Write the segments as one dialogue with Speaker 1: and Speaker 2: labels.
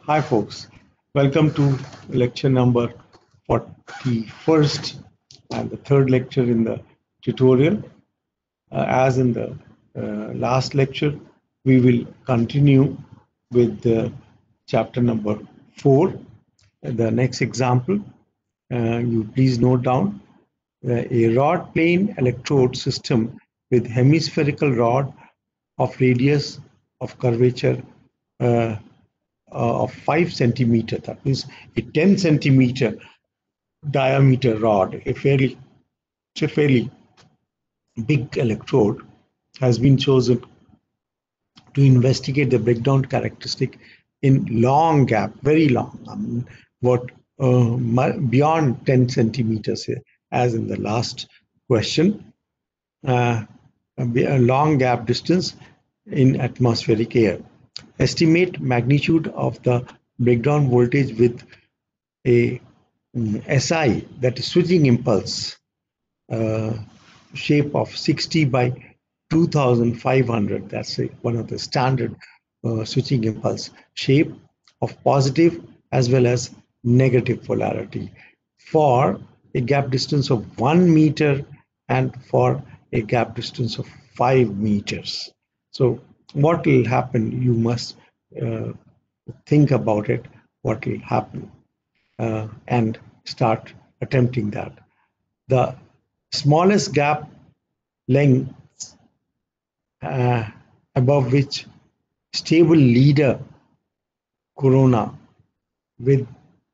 Speaker 1: Hi folks, welcome to lecture number 41st and the third lecture in the tutorial. As in the last lecture, we will continue with the chapter number 4. The next example, you please note down a rod plane electrode system with hemispherical rod of radius of curvature uh, of 5 centimeter. That means a 10 centimeter diameter rod, a fairly big electrode, has been chosen to investigate the breakdown characteristic in long gap, very long, what beyond 10 centimeters, as in the last question, a long gap distance in atmospheric air. Estimate magnitude of the breakdown voltage with a SI, that is switching impulse, uh, shape of 60 by 2500. That's one of the standard switching impulse shape of positive as well as negative polarity for a gap distance of 1 meter and for a gap distance of 5 meters. So what will happen? You must uh, think about it, what will happen, and start attempting that. The smallest gap length uh, above which stable leader corona with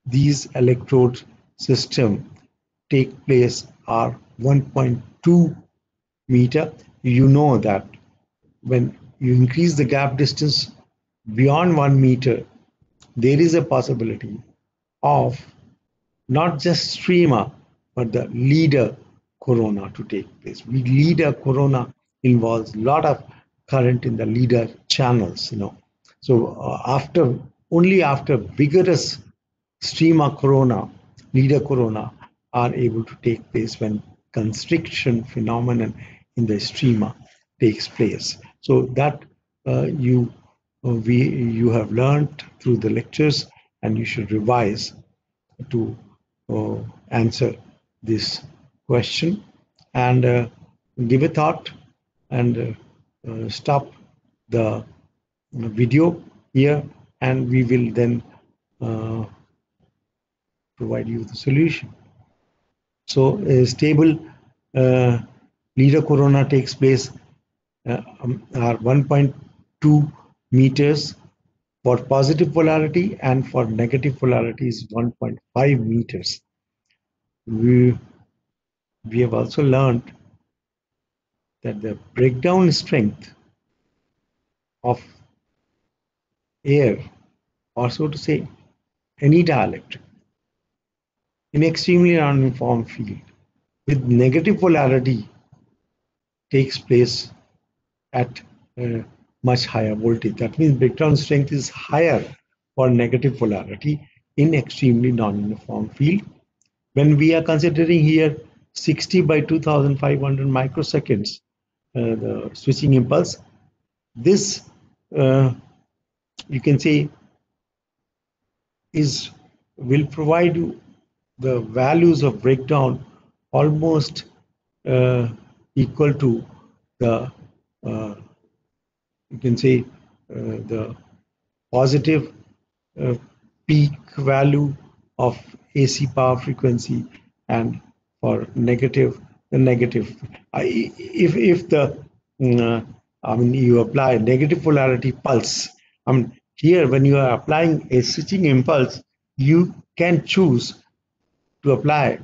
Speaker 1: these electrode system take place are 1.2 meter. You know that when you increase the gap distance beyond 1 meter, there is a possibility of not just streamer, but the leader corona to take place. Leader corona involves a lot of current in the leader channels. So only after vigorous streamer corona, leader corona are able to take place when constriction phenomenon in the streamer takes place. So that you have learned through the lectures, and you should revise to uh, answer this question, and give a thought, and stop the video here, and we will then uh, provide you the solution. So a stable uh, leader corona takes place are 1.2 meters for positive polarity, and for negative polarity is 1.5 meters. We, we have also learned that the breakdown strength of air, or so to say, any dielectric, in extremely non-uniform field with negative polarity takes place at a much higher voltage. That means breakdown strength is higher for negative polarity in extremely non-uniform field. When we are considering here 60 by 2500 microseconds, the switching impulse, this you can say will provide you the values of breakdown almost uh, equal to the you can say the positive uh, peak value of AC power frequency, and for negative the negative. If the I mean, you apply negative polarity pulse. I mean, here when you are applying a switching impulse, you can choose to apply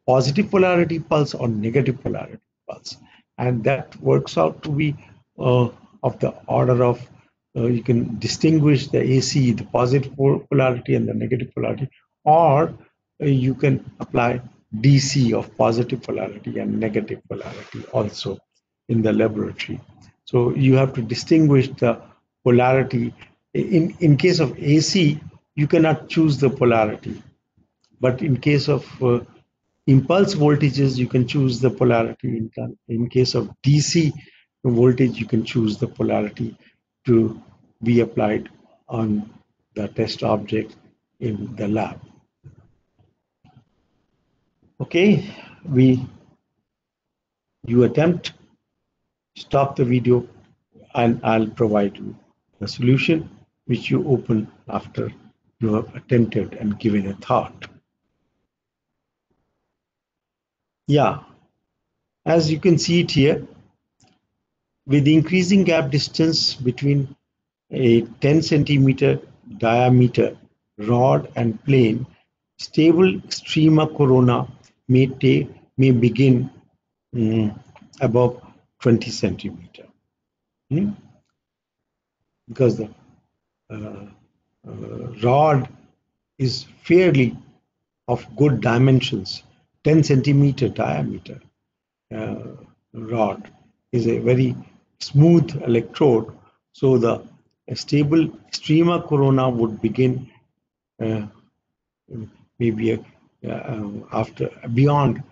Speaker 1: positive polarity pulse or negative polarity pulse, and that works out to be of the order of you can distinguish the AC, the positive polarity and the negative polarity, or you can apply DC of positive polarity and negative polarity also in the laboratory. So you have to distinguish the polarity. In case of AC, you cannot choose the polarity, but in case of impulse voltages, you can choose the polarity. In case of DC voltage, you can choose the polarity to be applied on the test object in the lab. Okay, you attempt, stop the video, and I'll provide you the solution which you open after you have attempted and given a thought. Yeah, as you can see it here, with increasing gap distance between a 10 centimeter diameter rod and plane, stable streamer corona may begin above 20 centimeter. Because the rod is fairly of good dimensions, 10 centimeter diameter rod is a very smooth electrode, so the stable streamer corona would begin maybe after beyond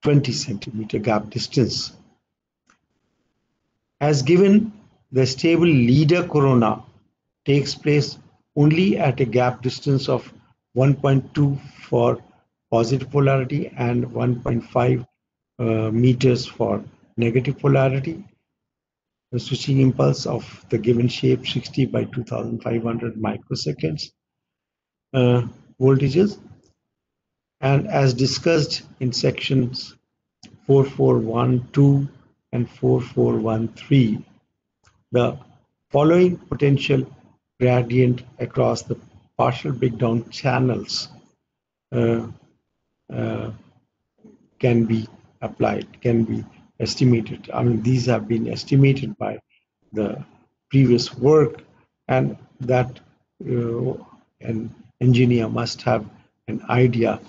Speaker 1: 20 centimeter gap distance. As given, the stable leader corona takes place only at a gap distance of 1.2 for positive polarity and 1.5 meters for negative polarity. The switching impulse of the given shape 60 by 2500 microseconds voltages, and as discussed in sections 4412 and 4413, the following potential gradient across the partial breakdown channels can be applied, can be estimated. I mean, these have been estimated by the previous work, and that an engineer must have an idea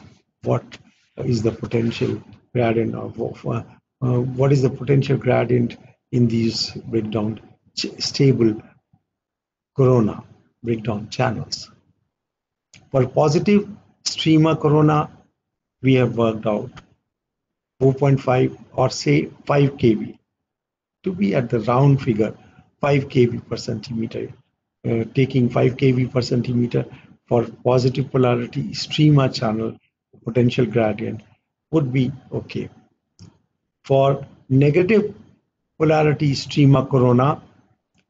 Speaker 1: what is the potential gradient of what is the potential gradient in these breakdown stable corona breakdown channels. For positive streamer corona, we have worked out 4.5 or say 5 kV to be at the round figure 5 kV per centimeter. Taking 5 kV per centimeter for positive polarity streamer channel potential gradient would be okay. For negative polarity streamer corona,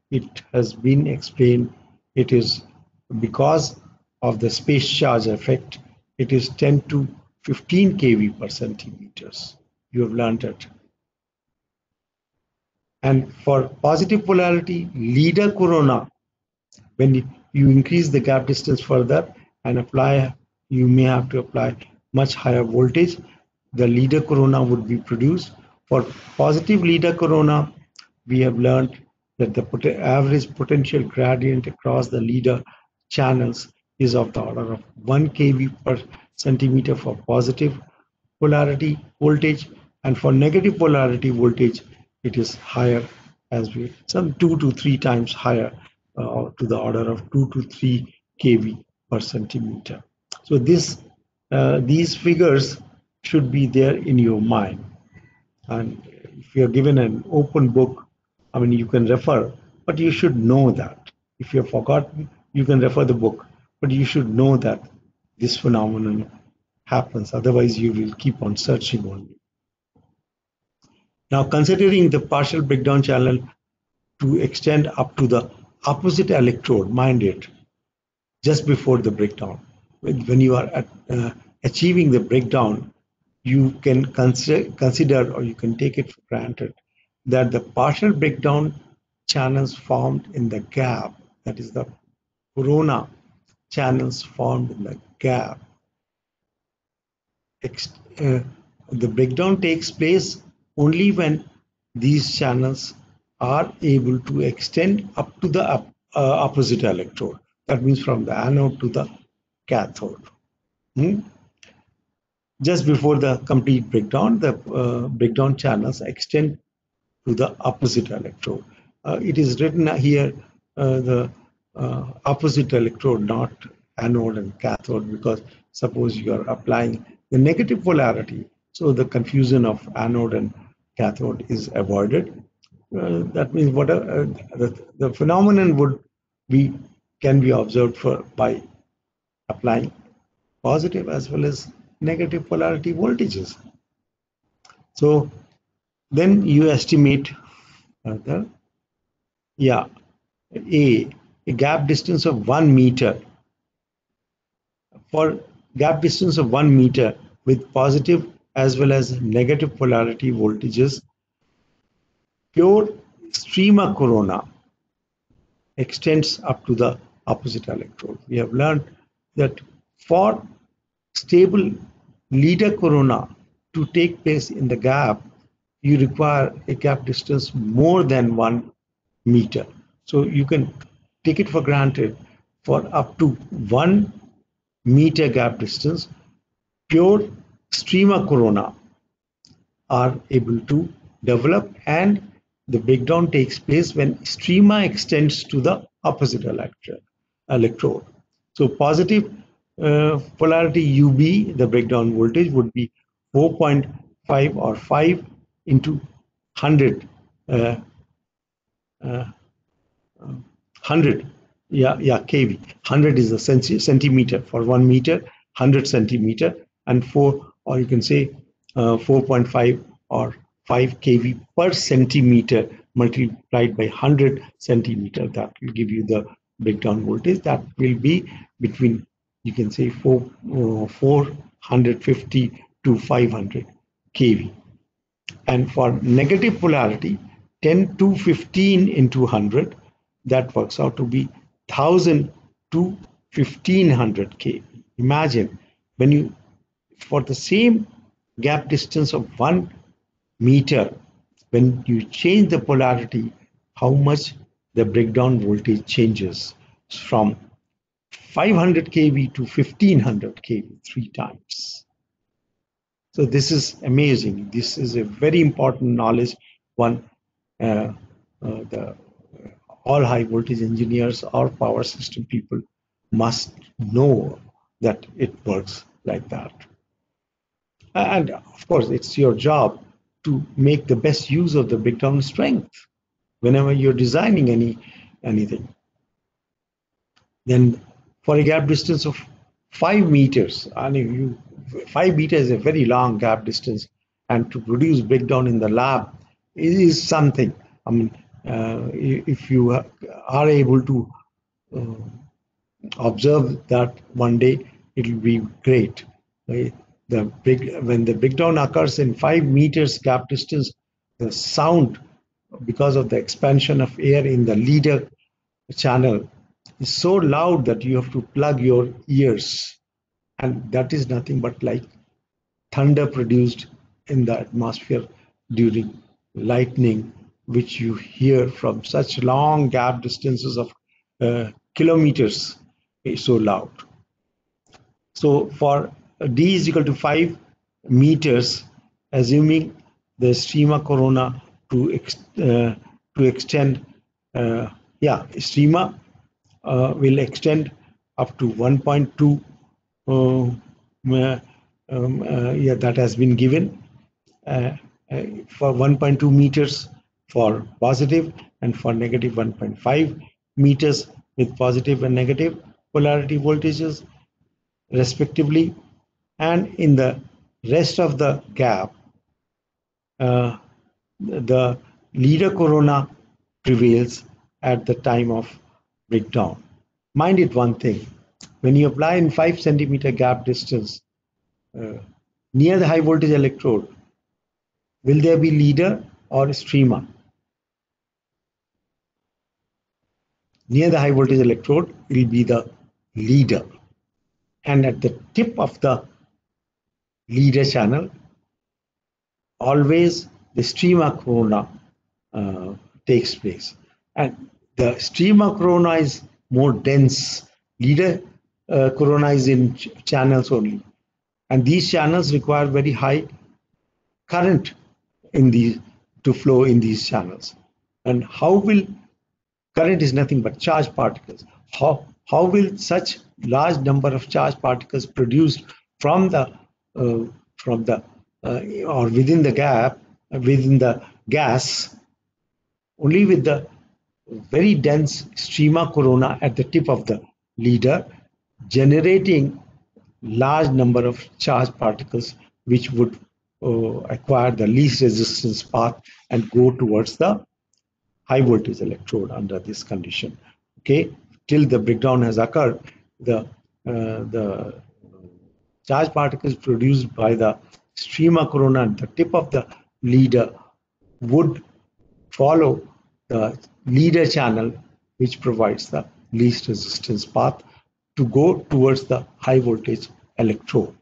Speaker 1: it has been explained, it is because of the space charge effect, it is 10 to 15 kV per centimeters. You have learned it. And for positive polarity leader corona, when you increase the gap distance further and apply, you may have to apply much higher voltage, the leader corona would be produced. For positive leader corona, we have learned that the average potential gradient across the leader channels is of the order of 1 kV per centimeter for positive polarity voltage, and for negative polarity voltage, it is higher, as we some 2 to 3 times higher, to the order of 2 to 3 kV per centimeter. So these figures should be there in your mind, and if you are given an open book, I mean, you can refer, but you should know that. If you have forgotten, you can refer the book, but you should know that this phenomenon happens. Otherwise, you will keep on searching only. Now, considering the partial breakdown channel to extend up to the opposite electrode, mind it, just before the breakdown. When you are achieving the breakdown, you can consider or you can take it for granted that the partial breakdown channels formed in the gap, that is the corona channels formed in the gap, the breakdown takes place only when these channels are able to extend up to the opposite electrode. That means from the anode to the cathode. Just before the complete breakdown, the breakdown channels extend to the opposite electrode. It is written here the opposite electrode, not anode and cathode, because suppose you are applying the negative polarity, so the confusion of anode and cathode is avoided. That means what the phenomenon would be can be observed by applying positive as well as negative polarity voltages. So then you estimate the a gap distance of 1 meter. For gap distance of 1 meter with positive as well as negative polarity voltages, pure streamer corona extends up to the opposite electrode. We have learned that for stable leader corona to take place in the gap, you require a gap distance more than 1 meter. So you can take it for granted for up to 1 meter gap distance, pure streamer corona are able to develop, and the breakdown takes place when streamer extends to the opposite electrode. So positive polarity UB, the breakdown voltage would be 4.5 or 5 into 100 100 kV. 100 is the centimeter for 1 meter, 100 centimeter, and 4, or you can say 4.5 or 5 kV per centimeter multiplied by 100 centimeter. That will give you the breakdown voltage. That will be between, you can say, 450 to 500 kV. And for negative polarity, 10 to 15 into 100, that works out to be 1000 to 1500 kV. Imagine when you, for the same gap distance of 1 meter, when you change the polarity, how much the breakdown voltage changes from 500 kV to 1500 kV, 3 times. So this is amazing. This is a very important knowledge. One, the all high voltage engineers or power system people must know that it works like that. And of course, it's your job to make the best use of the breakdown strength whenever you're designing anything. Then for a gap distance of 5 meters, I mean, 5 meters is a very long gap distance, and to produce breakdown in the lab is something. I mean, if you are able to observe that one day, it will be great. Right? When the breakdown occurs in 5 meters gap distance, the sound, because of the expansion of air in the leader channel, is so loud that you have to plug your ears, and that is nothing but like thunder produced in the atmosphere during lightning, which you hear from such long gap distances of kilometers, is so loud. So for d is equal to 5 meters, assuming the streamer corona to extend, streamer will extend up to 1.2, that has been given for 1.2 meters for positive, and for negative 1.5 meters with positive and negative polarity voltages respectively. And in the rest of the gap, the leader corona prevails at the time of breakdown. Mind it one thing, when you apply in 5 centimeter gap distance near the high voltage electrode, will there be leader or streamer? Near the high voltage electrode will be the leader, and at the tip of the leader channel, always the streamer corona takes place, and the streamer corona is more dense. Leader corona is in channels only, and these channels require very high current in these to flow in these channels. And how will current is nothing but charged particles? How will such large number of charged particles produced from the or within the gap, within the gas, only with the very dense strema corona at the tip of the leader, generating large number of charged particles which would acquire the least resistance path and go towards the high voltage electrode under this condition. Okay, till the breakdown has occurred, the charged particles produced by the strema corona at the tip of the leader would follow the leader channel, which provides the least resistance path to go towards the high voltage electrode.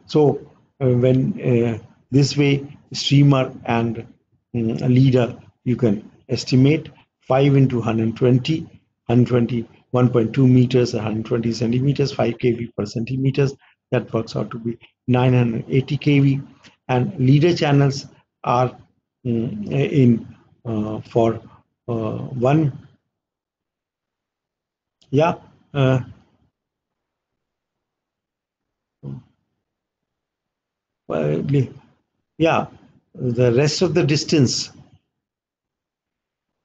Speaker 1: So when this way streamer and leader, you can estimate 5 into 120, 120, 1.2 meters, 120 centimeters, 5 kV per centimeters. That works out to be 980 kV. And leader channels are in for one, yeah, yeah, the rest of the distance,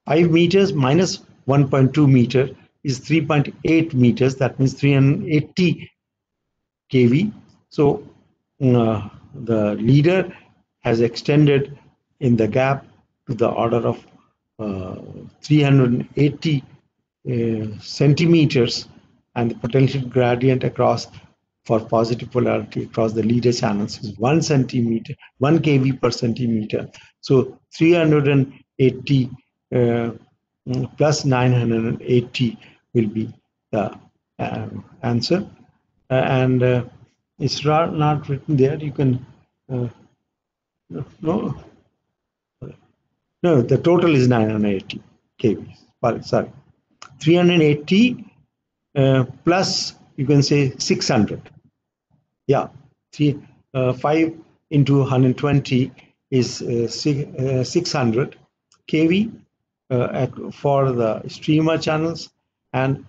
Speaker 1: 5 meters minus 1.2 meter is 3.8 meters. That means 380 kV. So the leader has extended in the gap to the order of 380 centimeters, and the potential gradient across for positive polarity across the leader channels is 1 centimeter, 1 kV per centimeter. So 380 plus 980 will be the answer. And it's not written there. You can, no, no, the total is 980 kV. Sorry, 380 plus, you can say 600. Yeah, 5 into 120 is 600 kV for the streamer channels, and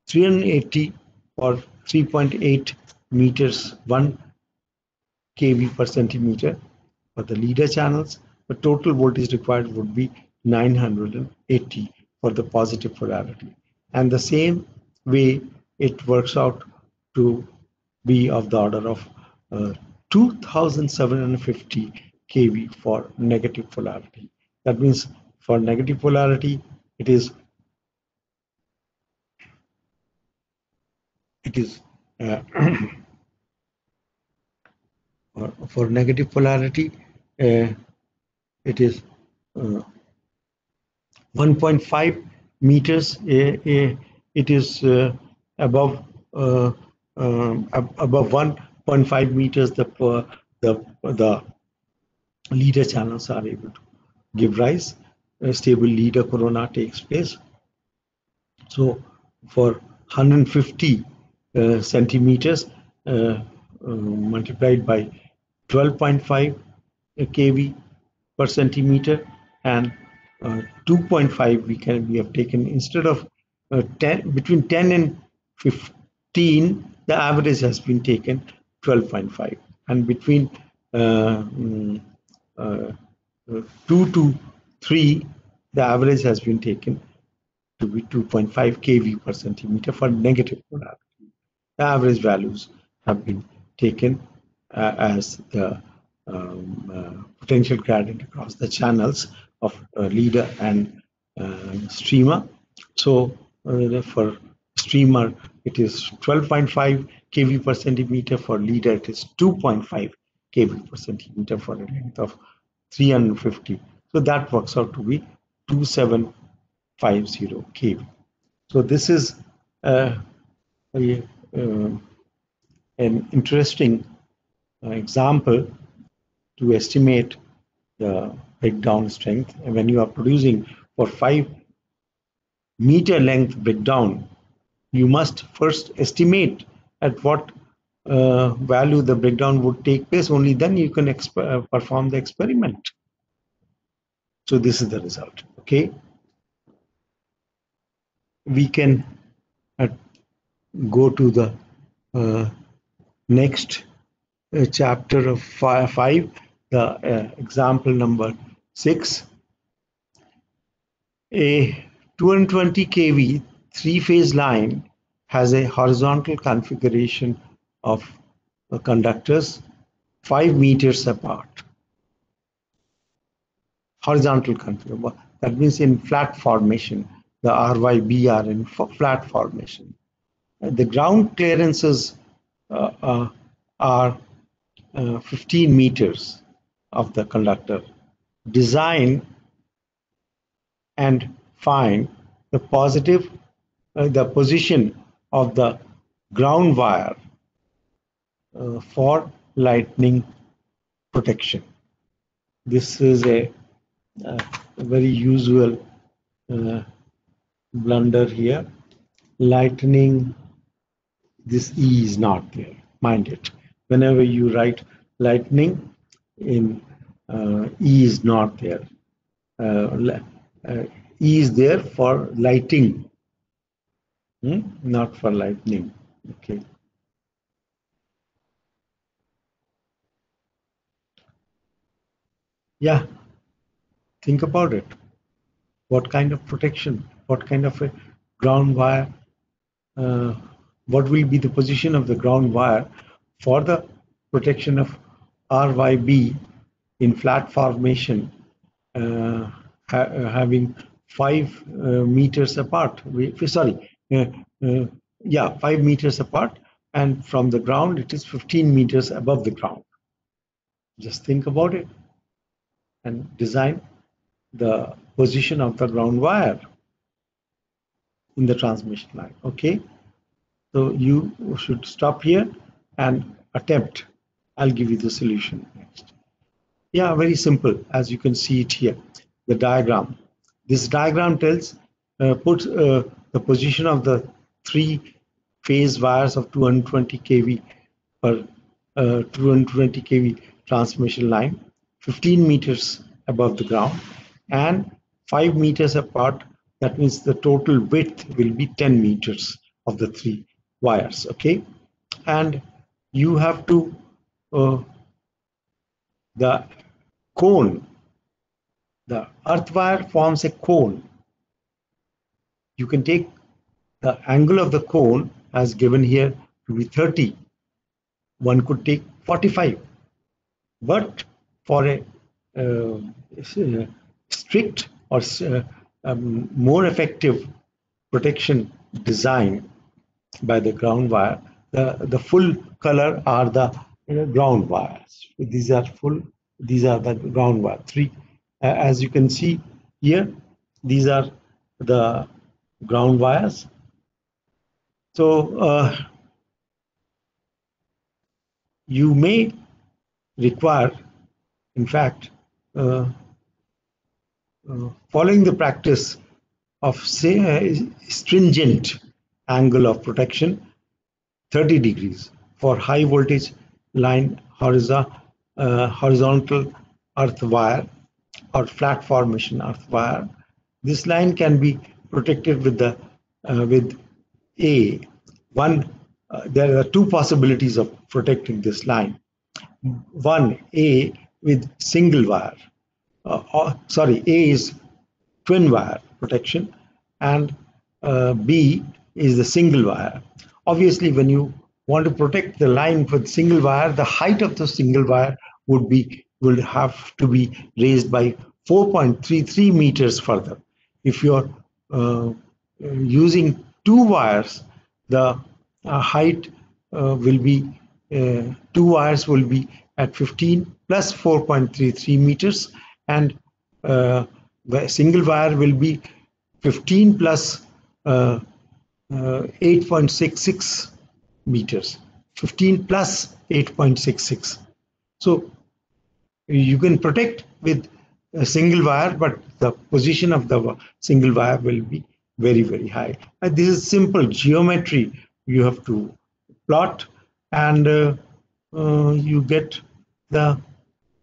Speaker 1: 380 or 3.8 meters, 1 kV per centimeter for the leader channels. The total voltage required would be 980 for the positive polarity. And the same way it works out to be of the order of 2750 kV for negative polarity. That means for negative polarity, it is for negative polarity, it is 1.5 meters. It is above 1.5 meters. The leader channels are able to give rise. A stable leader corona takes place. So for 150 centimeters multiplied by 12.5 kV per centimeter, and 2.5 we have taken instead of 10, between 10 and 15 the average has been taken 12.5, and between 2 to 3 the average has been taken to be 2.5 kV per centimeter for negative polarity. The average values have been taken as the potential gradient across the channels of leader and streamer. So for streamer, it is 12.5 kV per centimeter. For leader, it is 2.5 kV per centimeter for a length of 350. So that works out to be 2750 kV. So this is an interesting example to estimate the breakdown strength. And when you are producing for 5 meter length breakdown, you must first estimate at what value the breakdown would take place. Only then you can perform the experiment. So this is the result. Okay, we can go to the next chapter of 5, the example number 6. A 220 kV three-phase line has a horizontal configuration of conductors 5 meters apart. Horizontal configuration. That means in flat formation. The RYB are in flat formation. The ground clearances are 15 meters of the conductor. Design and find the position of the ground wire for lightning protection. This is a very usual blunder here. Lightning, this E is not there, mind it. Whenever you write lightning, in E is not there. E is there for lighting, not for lightning. Okay. Yeah, think about it. What kind of protection? What kind of a ground wire? What will be the position of the ground wire for the protection of RYB in flat formation, having 5 meters apart? 5 meters apart, and from the ground it is 15 meters above the ground. Just think about it and design the position of the ground wire in the transmission line. Okay, so you should stop here and attempt. I'll give you the solution next. Yeah, very simple, as you can see it here, the diagram. This diagram tells puts the position of the 3 phase wires of 220 kV per 220 kV transmission line, 15 meters above the ground and 5 meters apart. That means the total width will be 10 meters of the 3 wires. Okay, and you have to the cone, the earth wire forms a cone. You can take the angle of the cone as given here to be 30. One could take 45, but for a strict or more effective protection design by the ground wire, the full color are the ground wires. These are the ground wire. 3, as you can see here, these are the ground wires. So you may require, in fact, following the practice of, say, stringent angle of protection, 30 degrees for high voltage line horizontal earth wire or flat formation earth wire. This line can be protected with the there are 2 possibilities of protecting this line. One, A with single wire. A is twin wire protection, and B is the single wire. Obviously, when you want to protect the line with single wire, the height of the single wire will have to be raised by 4.33 meters further. If you're using 2 wires, the height will be 2 wires will be at 15 plus 4.33 meters, and the single wire will be 15 plus 8.66 meters. 15 plus 8.66. So you can protect with a single wire, but the position of the single wire will be very, very high. And this is simple geometry you have to plot, and you get the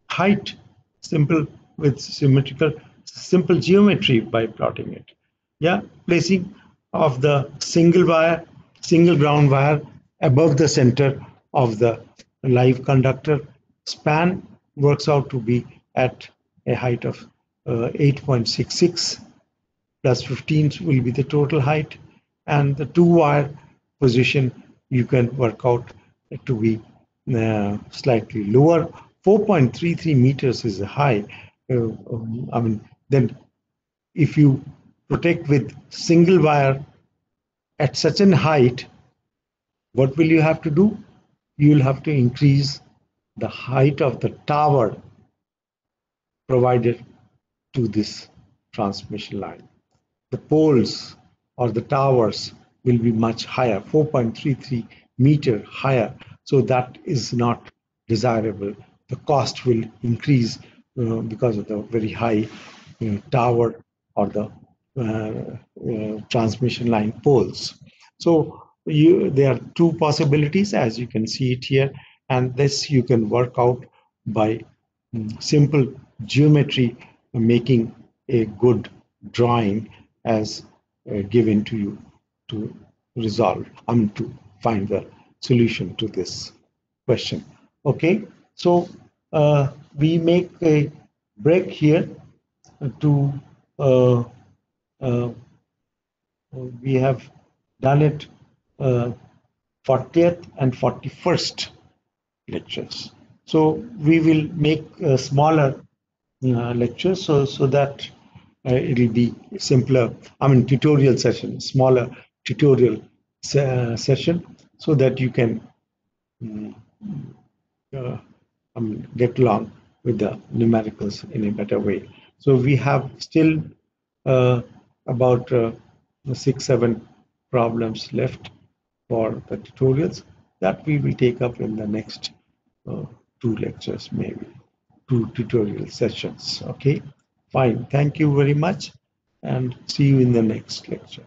Speaker 1: height simple with simple geometry by plotting it. Yeah, placing of the single ground wire above the center of the live conductor span works out to be at a height of 8.66 plus 15 will be the total height, and the two wire position you can work out to be slightly lower. 4.33 meters is high. I mean, then if you protect with single wire at such an height, what will you have to do? You will have to increase the height of the tower provided to this transmission line. The poles or the towers will be much higher, 4.33 meter higher. So that is not desirable. The cost will increase because of the very high tower or the transmission line poles. So there are two possibilities, as you can see it here, and this you can work out by simple geometry, making a good drawing as given to you to resolve, to find the solution to this question. Okay, so we make a break here to uh, uh, we have done it 40th and 41st lectures. So we will make smaller lectures so that it'll be simpler. Tutorial session, smaller tutorial session, so that you can uh, get along with the numericals in a better way. So we have still about 6-7 problems left for the tutorials that we will take up in the next uh, 2 lectures, maybe 2 tutorial sessions. Okay, fine. Thank you very much, and see you in the next lecture.